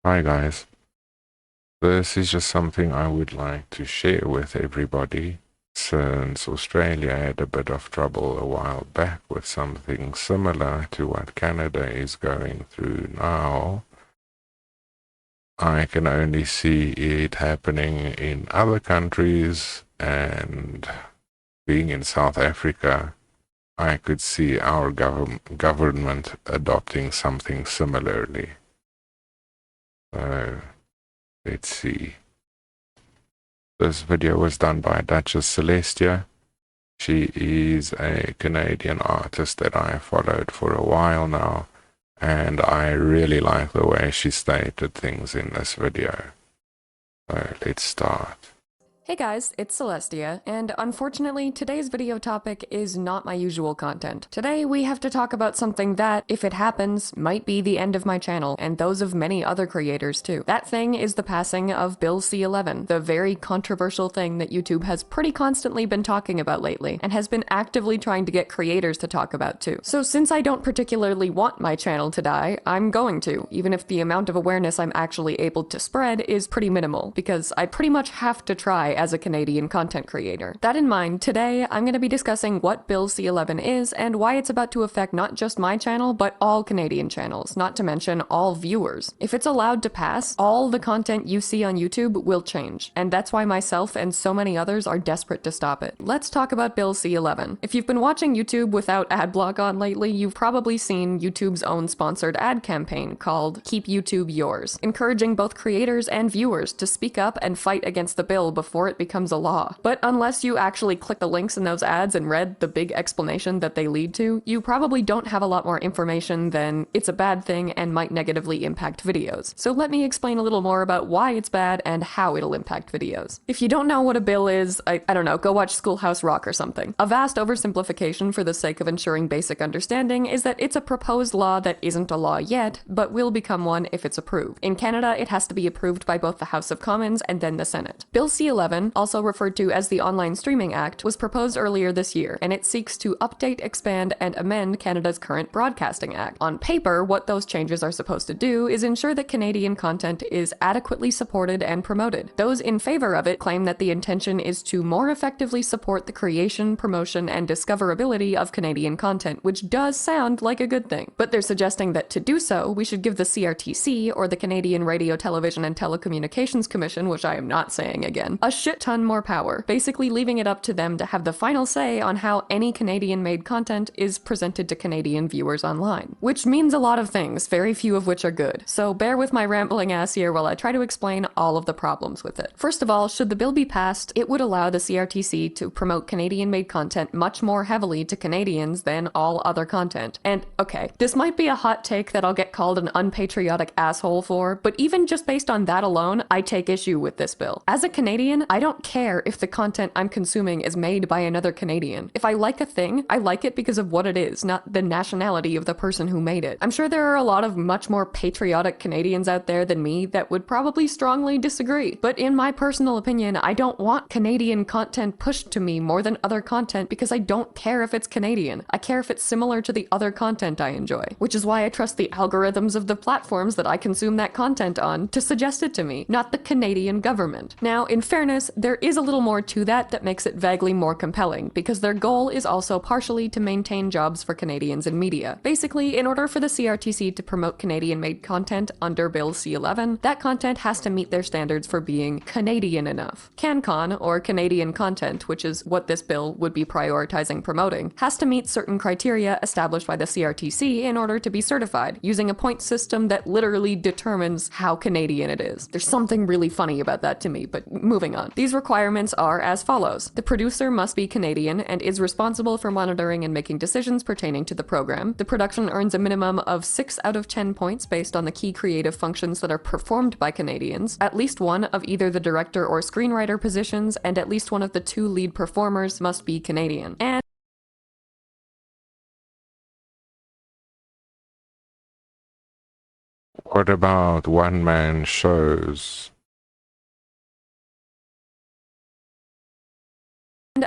Hi guys, this is just something I would like to share with everybody since Australia had a bit of trouble a while back with something similar to what Canada is going through now. I can only see it happening in other countries, and being in South Africa, I could see our government adopting something similarly. So, let's see. This video was done by Duchess Celestia. She is a Canadian artist that I followed for a while now, and I really like the way she stated things in this video. So let's start. Hey guys, it's Celestia, and unfortunately, today's video topic is not my usual content. Today, we have to talk about something that, if it happens, might be the end of my channel, and those of many other creators too. That thing is the passing of Bill C11, the very controversial thing that YouTube has pretty constantly been talking about lately, and has been actively trying to get creators to talk about too. So since I don't particularly want my channel to die, I'm going to, even if the amount of awareness I'm actually able to spread is pretty minimal, because I pretty much have to try as a Canadian content creator. That in mind, today I'm going to be discussing what Bill C11 is and why it's about to affect not just my channel, but all Canadian channels, not to mention all viewers. If it's allowed to pass, all the content you see on YouTube will change, and that's why myself and so many others are desperate to stop it. Let's talk about Bill C11. If you've been watching YouTube without ad block on lately, you've probably seen YouTube's own sponsored ad campaign called Keep YouTube Yours, encouraging both creators and viewers to speak up and fight against the bill before it becomes a law. But unless you actually click the links in those ads and read the big explanation that they lead to, you probably don't have a lot more information than it's a bad thing and might negatively impact videos. So let me explain a little more about why it's bad and how it'll impact videos. If you don't know what a bill is, I don't know, go watch Schoolhouse Rock or something. A vast oversimplification for the sake of ensuring basic understanding is that it's a proposed law that isn't a law yet, but will become one if it's approved. In Canada, it has to be approved by both the House of Commons and then the Senate. Bill C11, also referred to as the Online Streaming Act, was proposed earlier this year, and it seeks to update, expand, and amend Canada's current Broadcasting Act. On paper, what those changes are supposed to do is ensure that Canadian content is adequately supported and promoted. Those in favor of it claim that the intention is to more effectively support the creation, promotion, and discoverability of Canadian content, which does sound like a good thing. But they're suggesting that to do so, we should give the CRTC, or the Canadian Radio, Television, and Telecommunications Commission, which I am not saying again, a shit ton more power, basically leaving it up to them to have the final say on how any Canadian-made content is presented to Canadian viewers online. Which means a lot of things, very few of which are good. So bear with my rambling ass here while I try to explain all of the problems with it. First of all, should the bill be passed, it would allow the CRTC to promote Canadian-made content much more heavily to Canadians than all other content. And okay, this might be a hot take that I'll get called an unpatriotic asshole for, but even just based on that alone, I take issue with this bill. As a Canadian, I don't care if the content I'm consuming is made by another Canadian. If I like a thing, I like it because of what it is, not the nationality of the person who made it. I'm sure there are a lot of much more patriotic Canadians out there than me that would probably strongly disagree. But in my personal opinion, I don't want Canadian content pushed to me more than other content because I don't care if it's Canadian. I care if it's similar to the other content I enjoy, which is why I trust the algorithms of the platforms that I consume that content on to suggest it to me, not the Canadian government. Now, in fairness, there is a little more to that makes it vaguely more compelling, because their goal is also partially to maintain jobs for Canadians in media. Basically, in order for the CRTC to promote Canadian-made content under Bill C11, that content has to meet their standards for being Canadian enough. CanCon, or Canadian content, which is what this bill would be prioritizing promoting, has to meet certain criteria established by the CRTC in order to be certified, using a point system that literally determines how Canadian it is. There's something really funny about that to me, but moving on. These requirements are as follows. The producer must be Canadian and is responsible for monitoring and making decisions pertaining to the program. The production earns a minimum of 6 out of 10 points based on the key creative functions that are performed by Canadians, at least one of either the director or screenwriter positions, and at least one of the 2 lead performers must be Canadian. And What about one-man shows?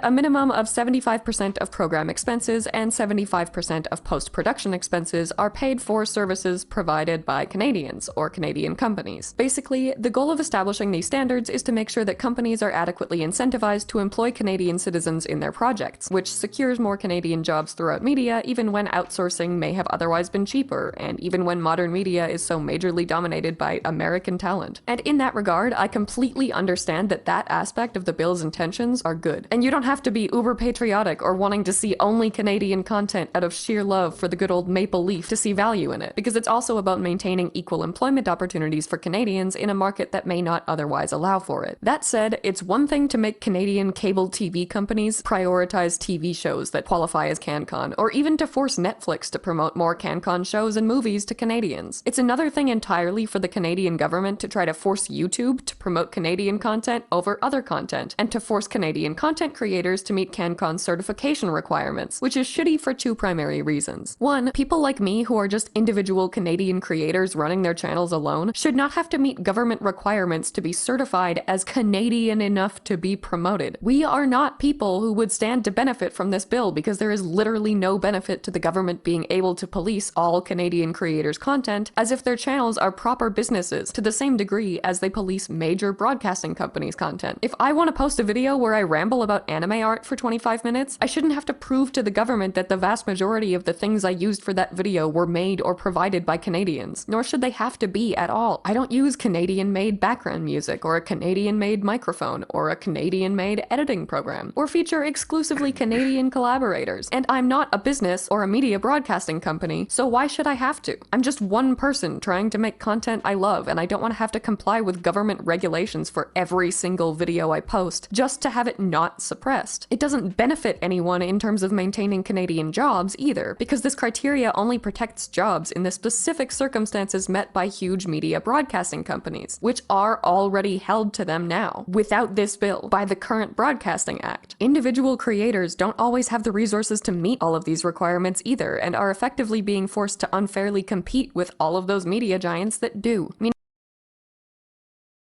a minimum of 75% of program expenses and 75% of post-production expenses are paid for services provided by Canadians or Canadian companies. Basically, the goal of establishing these standards is to make sure that companies are adequately incentivized to employ Canadian citizens in their projects, which secures more Canadian jobs throughout media even when outsourcing may have otherwise been cheaper, and even when modern media is so majorly dominated by American talent. And in that regard, I completely understand that that aspect of the bill's intentions are good. And you don't have to be uber patriotic or wanting to see only Canadian content out of sheer love for the good old maple leaf to see value in it, because it's also about maintaining equal employment opportunities for Canadians in a market that may not otherwise allow for it. That said, it's one thing to make Canadian cable TV companies prioritize TV shows that qualify as CanCon, or even to force Netflix to promote more CanCon shows and movies to Canadians. It's another thing entirely for the Canadian government to try to force YouTube to promote Canadian content over other content, and to force Canadian content creators to meet CanCon certification requirements, which is shitty for two primary reasons. One, people like me who are just individual Canadian creators running their channels alone should not have to meet government requirements to be certified as Canadian enough to be promoted. We are not people who would stand to benefit from this bill because there is literally no benefit to the government being able to police all Canadian creators' content as if their channels are proper businesses to the same degree as they police major broadcasting companies' content. If I want to post a video where I ramble about anime art for 25 minutes, I shouldn't have to prove to the government that the vast majority of the things I used for that video were made or provided by Canadians, nor should they have to be at all. I don't use Canadian-made background music, or a Canadian-made microphone, or a Canadian-made editing program, or feature exclusively Canadian collaborators, and I'm not a business or a media broadcasting company, so why should I have to? I'm just one person trying to make content I love, and I don't want to have to comply with government regulations for every single video I post just to have it not suppressed. It doesn't benefit anyone in terms of maintaining Canadian jobs either, because this criteria only protects jobs in the specific circumstances met by huge media broadcasting companies, which are already held to them now, without this bill, by the current Broadcasting Act. Individual creators don't always have the resources to meet all of these requirements either, and are effectively being forced to unfairly compete with all of those media giants that do.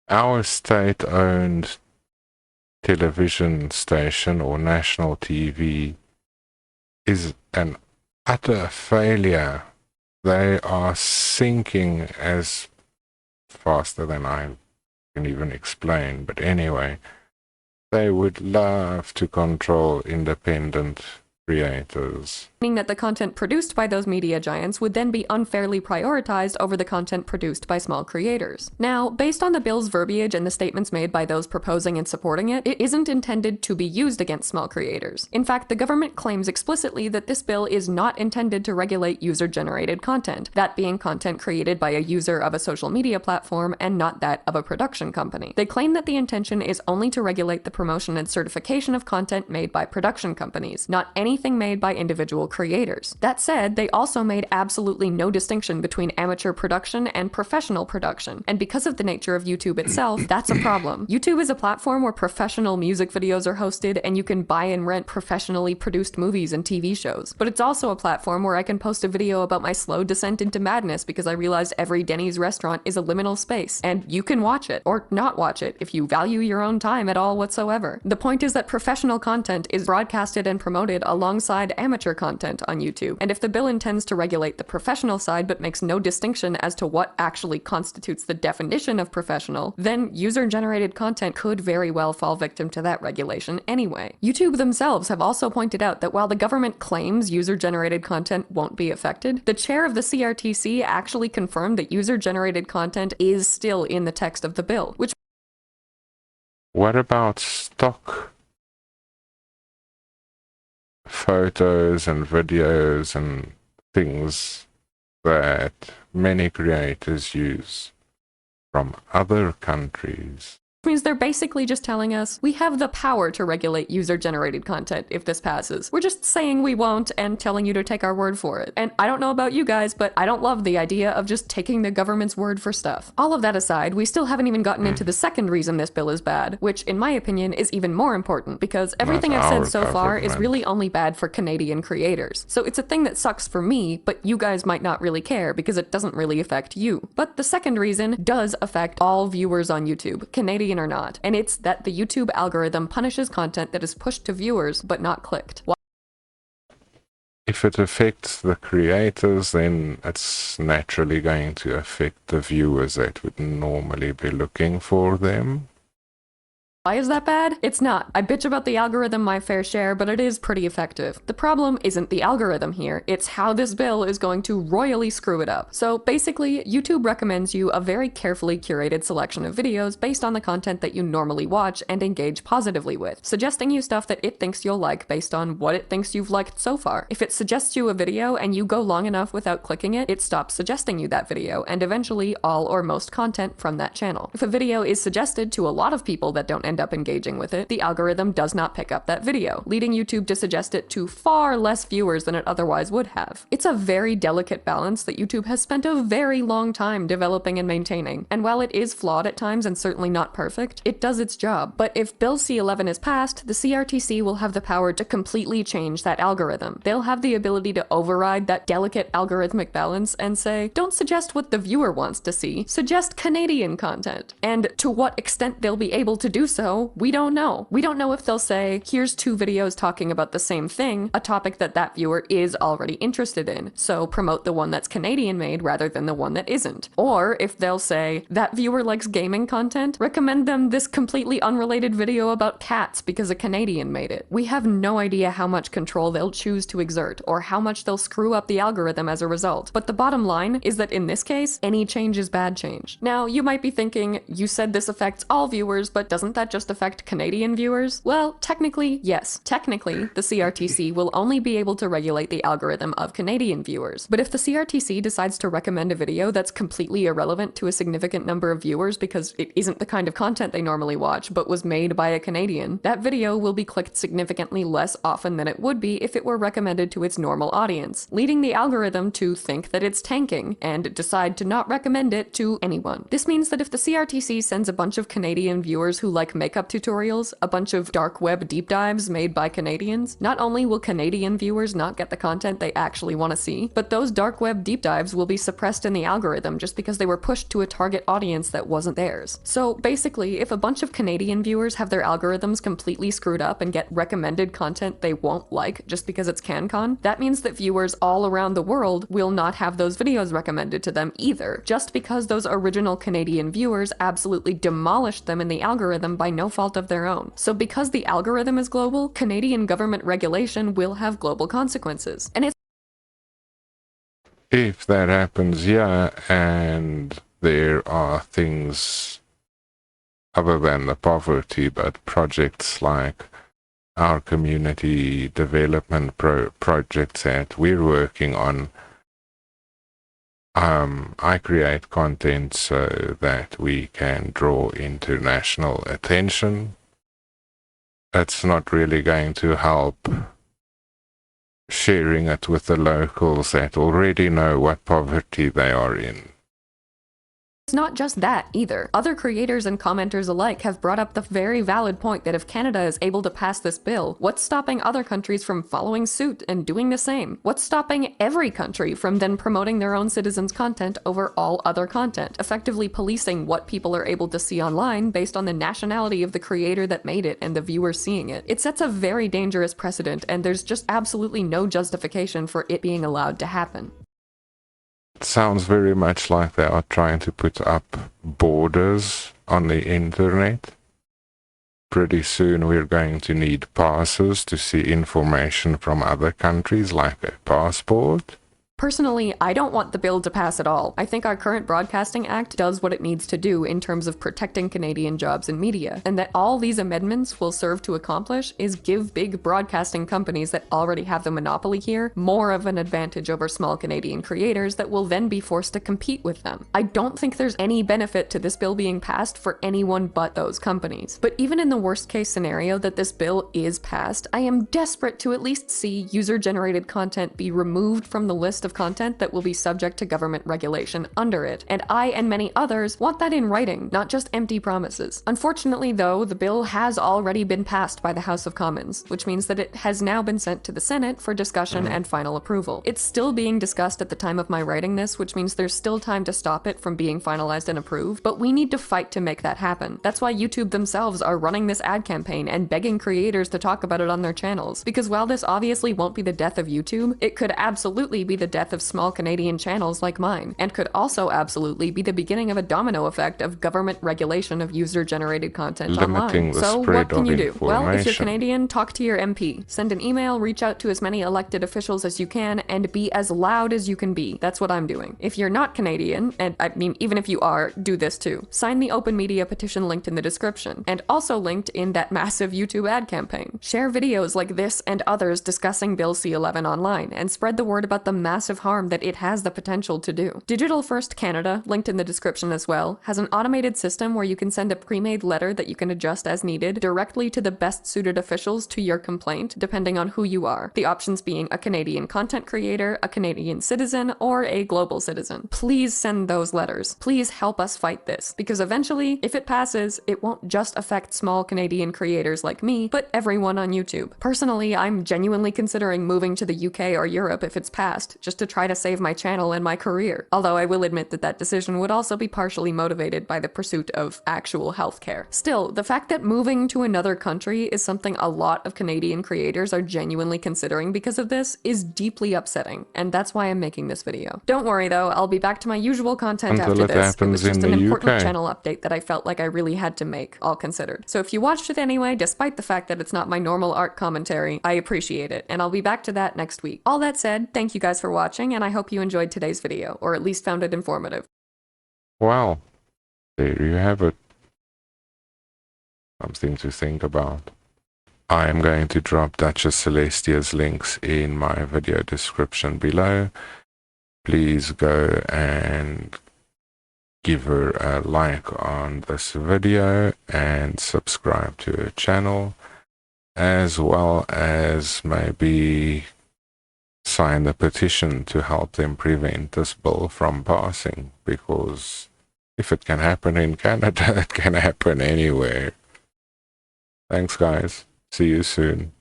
Our state-owned television station or national TV is an utter failure. They are sinking as faster than I can even explain, but anyway, they would love to control independent creators. Meaning that the content produced by those media giants would then be unfairly prioritized over the content produced by small creators. Now, based on the bill's verbiage and the statements made by those proposing and supporting it, it isn't intended to be used against small creators. In fact, the government claims explicitly that this bill is not intended to regulate user-generated content, that being content created by a user of a social media platform and not that of a production company. They claim that the intention is only to regulate the promotion and certification of content made by production companies, not anything made by individual creators. That said, they also made absolutely no distinction between amateur production and professional production, and because of the nature of YouTube itself, that's a problem. YouTube is a platform where professional music videos are hosted, and you can buy and rent professionally produced movies and TV shows. But it's also a platform where I can post a video about my slow descent into madness because I realized every Denny's restaurant is a liminal space, and you can watch it, or not watch it, if you value your own time at all whatsoever. The point is that professional content is broadcasted and promoted alongside amateur content on YouTube, and if the bill intends to regulate the professional side but makes no distinction as to what actually constitutes the definition of professional, then user-generated content could very well fall victim to that regulation anyway. YouTube themselves have also pointed out that while the government claims user-generated content won't be affected, the chair of the CRTC actually confirmed that user-generated content is still in the text of the bill, which... What about stock photos and videos and things that many creators use from other countries? Means they're basically just telling us, we have the power to regulate user-generated content if this passes. We're just saying we won't and telling you to take our word for it. And I don't know about you guys, but I don't love the idea of just taking the government's word for stuff. All of that aside, we still haven't even gotten into the second reason this bill is bad, which in my opinion is even more important, because everything I've said so far is really only bad for Canadian creators. So it's a thing that sucks for me, but you guys might not really care because it doesn't really affect you. But the second reason does affect all viewers on YouTube, Canadian Canadian or not, and it's that the YouTube algorithm punishes content that is pushed to viewers but not clicked. If it affects the creators, then it's naturally going to affect the viewers that would normally be looking for them. Why is that bad? It's not. I bitch about the algorithm my fair share, but it is pretty effective. The problem isn't the algorithm here, it's how this bill is going to royally screw it up. So basically, YouTube recommends you a very carefully curated selection of videos based on the content that you normally watch and engage positively with, suggesting you stuff that it thinks you'll like based on what it thinks you've liked so far. If it suggests you a video and you go long enough without clicking it, it stops suggesting you that video, and eventually all or most content from that channel. If a video is suggested to a lot of people that don't end up engaging with it, the algorithm does not pick up that video, leading YouTube to suggest it to far less viewers than it otherwise would have. It's a very delicate balance that YouTube has spent a very long time developing and maintaining, and while it is flawed at times and certainly not perfect, it does its job. But if Bill C11 is passed, the CRTC will have the power to completely change that algorithm. They'll have the ability to override that delicate algorithmic balance and say, don't suggest what the viewer wants to see, suggest Canadian content. And to what extent they'll be able to do so, we don't know. We don't know if they'll say, here's 2 videos talking about the same thing, a topic that that viewer is already interested in, so promote the one that's Canadian made rather than the one that isn't. Or if they'll say, that viewer likes gaming content, recommend them this completely unrelated video about cats because a Canadian made it. We have no idea how much control they'll choose to exert, or how much they'll screw up the algorithm as a result. But the bottom line is that in this case, any change is bad change. Now, you might be thinking, you said this affects all viewers, but doesn't that just affect Canadian viewers? Well, technically, yes. Technically, the CRTC will only be able to regulate the algorithm of Canadian viewers. But if the CRTC decides to recommend a video that's completely irrelevant to a significant number of viewers because it isn't the kind of content they normally watch, but was made by a Canadian, that video will be clicked significantly less often than it would be if it were recommended to its normal audience, leading the algorithm to think that it's tanking and decide to not recommend it to anyone. This means that if the CRTC sends a bunch of Canadian viewers who like makeup tutorials, a bunch of dark web deep dives made by Canadians, not only will Canadian viewers not get the content they actually want to see, but those dark web deep dives will be suppressed in the algorithm just because they were pushed to a target audience that wasn't theirs. So basically, if a bunch of Canadian viewers have their algorithms completely screwed up and get recommended content they won't like just because it's CanCon, that means that viewers all around the world will not have those videos recommended to them either, just because those original Canadian viewers absolutely demolished them in the algorithm by no fault of their own. So because the algorithm is global, Canadian government regulation will have global consequences. And it's If that happens, yeah, and there are things other than the poverty, but projects like our community development projects that we're working on, I create content so that we can draw international attention. It's not really going to help sharing it with the locals that already know what poverty they are in. It's not just that, either. Other creators and commenters alike have brought up the very valid point that if Canada is able to pass this bill, what's stopping other countries from following suit and doing the same? What's stopping every country from then promoting their own citizens' content over all other content, effectively policing what people are able to see online based on the nationality of the creator that made it and the viewer seeing it? It sets a very dangerous precedent, and there's just absolutely no justification for it being allowed to happen. It sounds very much like they are trying to put up borders on the internet. Pretty soon we're going to need passes to see information from other countries, like a passport. Personally, I don't want the bill to pass at all. I think our current Broadcasting Act does what it needs to do in terms of protecting Canadian jobs in media, and that all these amendments will serve to accomplish is give big broadcasting companies that already have the monopoly here more of an advantage over small Canadian creators that will then be forced to compete with them. I don't think there's any benefit to this bill being passed for anyone but those companies. But even in the worst case scenario that this bill is passed, I am desperate to at least see user-generated content be removed from the list of of content that will be subject to government regulation under it, and I and many others want that in writing, not just empty promises. Unfortunately, though, the bill has already been passed by the House of Commons, which means that it has now been sent to the Senate for discussion and final approval. It's still being discussed at the time of my writing this, which means there's still time to stop it from being finalized and approved, but we need to fight to make that happen. That's why YouTube themselves are running this ad campaign and begging creators to talk about it on their channels, because while this obviously won't be the death of YouTube, it could absolutely be the death of small Canadian channels like mine, and could also absolutely be the beginning of a domino effect of government regulation of user-generated content online. So what can you do? Well, if you're Canadian, talk to your MP. Send an email, reach out to as many elected officials as you can, and be as loud as you can be. That's what I'm doing. If you're not Canadian, and I mean, even if you are, do this too. Sign the open media petition linked in the description, and also linked in that massive YouTube ad campaign. Share videos like this and others discussing Bill C11 online, and spread the word about the massive harm that it has the potential to do. Digital First Canada, linked in the description as well, has an automated system where you can send a pre-made letter that you can adjust as needed directly to the best suited officials to your complaint, depending on who you are. The options being a Canadian content creator, a Canadian citizen, or a global citizen. Please send those letters. Please help us fight this, because eventually, if it passes, it won't just affect small Canadian creators like me, but everyone on YouTube. Personally, I'm genuinely considering moving to the UK or Europe if it's passed, just to try to save my channel and my career. Although I will admit that that decision would also be partially motivated by the pursuit of actual healthcare. Still, the fact that moving to another country is something a lot of Canadian creators are genuinely considering because of this is deeply upsetting, and that's why I'm making this video. Don't worry though, I'll be back to my usual content after this. It was just an important channel update that I felt like I really had to make, all considered. So if you watched it anyway, despite the fact that it's not my normal art commentary, I appreciate it, and I'll be back to that next week. All that said, thank you guys for watching, and I hope you enjoyed today's video, or at least found it informative. Well, there you have it. Something to think about. I am going to drop Duchess Celestia's links in my video description below. Please go and give her a like on this video and subscribe to her channel, as well as maybe sign the petition to help them prevent this bill from passing, because if it can happen in Canada, it can happen anywhere. Thanks guys. See you soon.